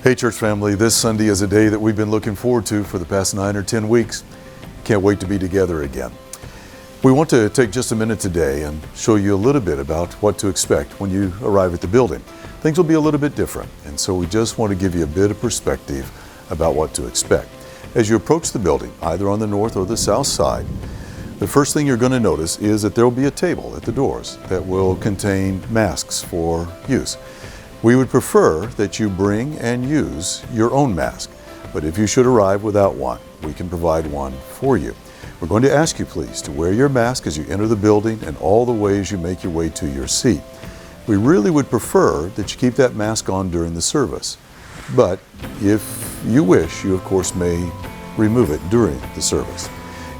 Hey church family, this Sunday is a day that we've been looking forward to for the past 9 or 10 weeks. Can't wait to be together again. We want to take just a minute today and show you a little bit about what to expect when you arrive at the building. Things will be a little bit different, and so we just want to give you a bit of perspective about what to expect. As you approach the building, either on the north or the south side, the first thing you're going to notice is that there will be a table at the doors that will contain masks for use. We would prefer that you bring and use your own mask, but if you should arrive without one, we can provide one for you. We're going to ask you, please, to wear your mask as you enter the building and all the way as you make your way to your seat. We really would prefer that you keep that mask on during the service, but if you wish, you of course may remove it during the service.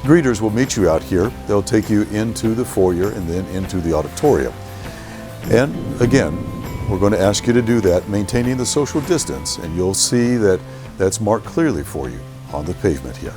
Greeters will meet you out here. They'll take you into the foyer and then into the auditorium. And again, we're going to ask you to do that, maintaining the social distance, and you'll see that that's marked clearly for you on the pavement here.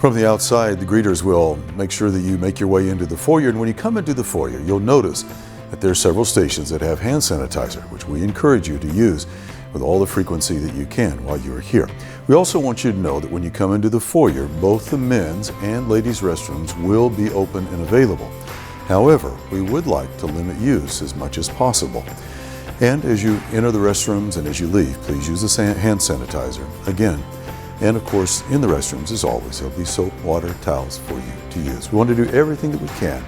From the outside, the greeters will make sure that you make your way into the foyer, and when you come into the foyer, you'll notice that there are several stations that have hand sanitizer, which we encourage you to use with all the frequency that you can while you are here. We also want you to know that when you come into the foyer, both the men's and ladies' restrooms will be open and available. However, we would like to limit use as much as possible. And as you enter the restrooms and as you leave, please use the hand sanitizer again. And of course, in the restrooms, as always, there'll be soap, water, towels for you to use. We want to do everything that we can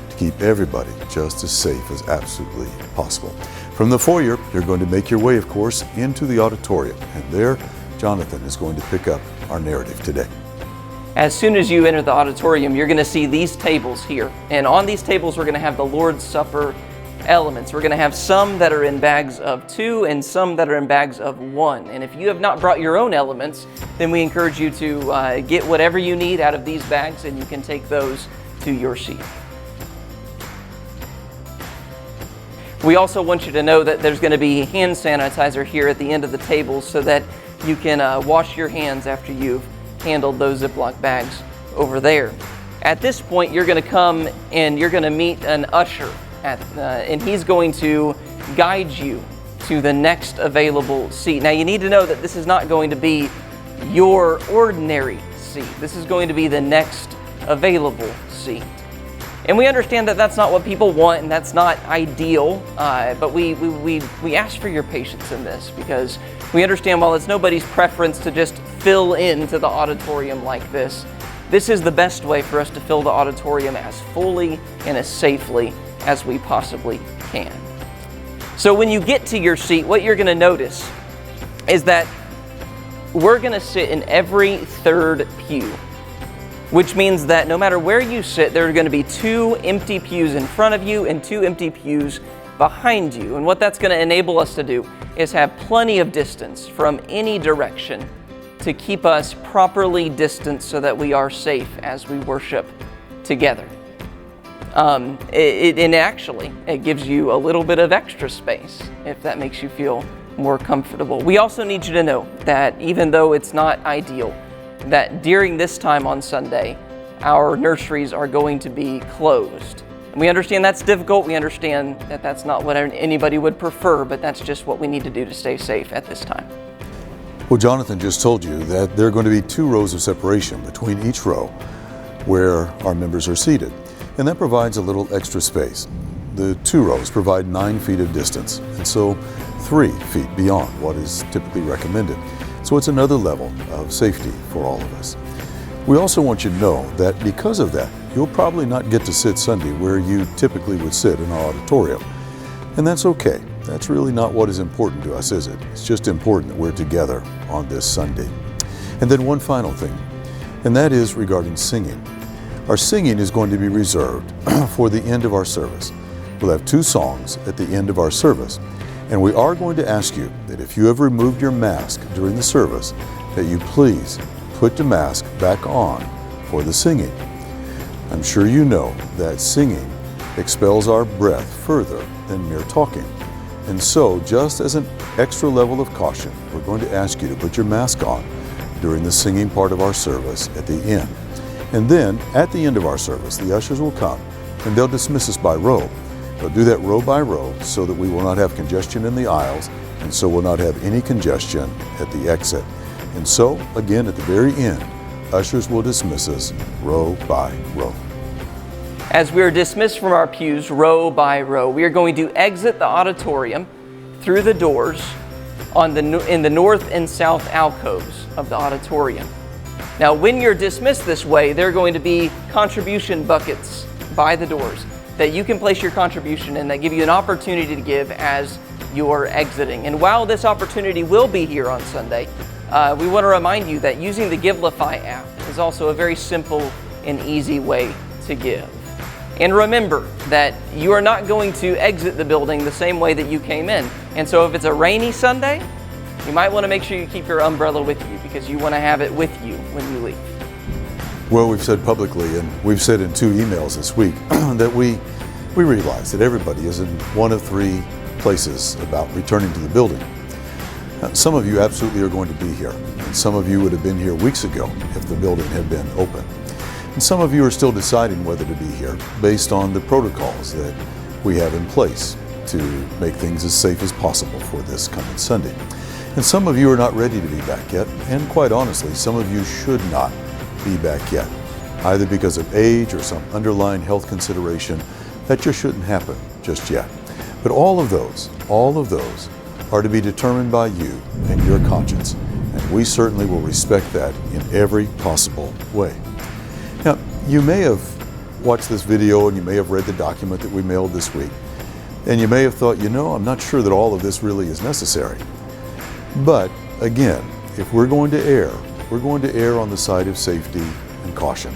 to keep everybody just as safe as absolutely possible. From the foyer, you're going to make your way, of course, into the auditorium. And there, Jonathan is going to pick up our narrative today. As soon as you enter the auditorium, you're going to see these tables here. And on these tables, we're going to have the Lord's Supper elements. We're going to have some that are in bags of 2 and some that are in bags of 1. And if you have not brought your own elements, then we encourage you to get whatever you need out of these bags, and you can take those to your seat. We also want you to know that there's going to be hand sanitizer here at the end of the tables so that you can wash your hands after you've handled those Ziploc bags over there. At this point, you're going to come and you're going to meet an usher, and he's going to guide you to the next available seat. Now, you need to know that this is not going to be your ordinary seat. This is going to be the next available seat. And we understand that that's not what people want, and that's not ideal, but we ask for your patience in this, because we understand while it's nobody's preference to just fill into the auditorium like this, this is the best way for us to fill the auditorium as fully and as safely as we possibly can. So when you get to your seat, what you're going to notice is that we're going to sit in every third pew, which means that no matter where you sit, there are going to be 2 empty pews in front of you and 2 empty pews behind you. And what that's going to enable us to do is have plenty of distance from any direction to keep us properly distanced so that we are safe as we worship together. It gives you a little bit of extra space if that makes you feel more comfortable. We also need you to know that even though it's not ideal, that during this time on Sunday, our nurseries are going to be closed. We understand that's difficult. We understand that that's not what anybody would prefer, but that's just what we need to do to stay safe at this time. Well, Jonathan just told you that there are going to be 2 rows of separation between each row where our members are seated, and that provides a little extra space. The 2 rows provide 9 feet of distance, and so 3 feet beyond what is typically recommended. So it's another level of safety for all of us. We also want you to know that because of that, you'll probably not get to sit Sunday where you typically would sit in our auditorium. And that's okay. That's really not what is important to us, is it? It's just important that we're together on this Sunday. And then one final thing, and that is regarding singing. Our singing is going to be reserved for the end of our service. We'll have 2 songs at the end of our service. And we are going to ask you that if you have removed your mask during the service, that you please put the mask back on for the singing. I'm sure you know that singing expels our breath further than mere talking. And so, just as an extra level of caution, we're going to ask you to put your mask on during the singing part of our service at the end. And then, at the end of our service, the ushers will come and they'll dismiss us by row. But do that row by row so that we will not have congestion in the aisles, and so will not have any congestion at the exit. And so, again, at the very end, ushers will dismiss us row by row. As we are dismissed from our pews row by row, we are going to exit the auditorium through the doors in the north and south alcoves of the auditorium. Now, when you're dismissed this way, there are going to be contribution buckets by the doors that you can place your contribution in that give you an opportunity to give as you are exiting. And while this opportunity will be here on Sunday, we want to remind you that using the Givelify app is also a very simple and easy way to give. And remember that you are not going to exit the building the same way that you came in. And so if it's a rainy Sunday, you might want to make sure you keep your umbrella with you because you want to have it with you when you leave. Well, we've said publicly, and we've said in 2 emails this week, that we realize that everybody is in one of 3 places about returning to the building. Some of you absolutely are going to be here, and some of you would have been here weeks ago if the building had been open. And some of you are still deciding whether to be here based on the protocols that we have in place to make things as safe as possible for this coming Sunday. And some of you are not ready to be back yet, and quite honestly, some of you should not be back yet, either because of age or some underlying health consideration that just shouldn't happen just yet. But all of those are to be determined by you and your conscience, and we certainly will respect that in every possible way. Now, you may have watched this video and you may have read the document that we mailed this week, and you may have thought, I'm not sure that all of this really is necessary. But again, if we're going to err on the side of safety and caution.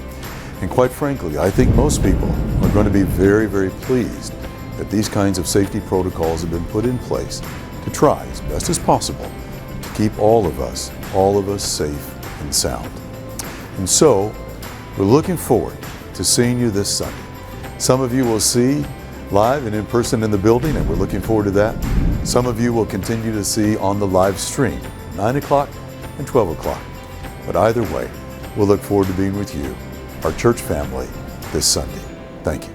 And quite frankly, I think most people are going to be very, very pleased that these kinds of safety protocols have been put in place to try as best as possible to keep all of us safe and sound. And so, we're looking forward to seeing you this Sunday. Some of you will see live and in person in the building, and we're looking forward to that. Some of you will continue to see on the live stream, 9 o'clock and 12 o'clock. But either way, we'll look forward to being with you, our church family, this Sunday. Thank you.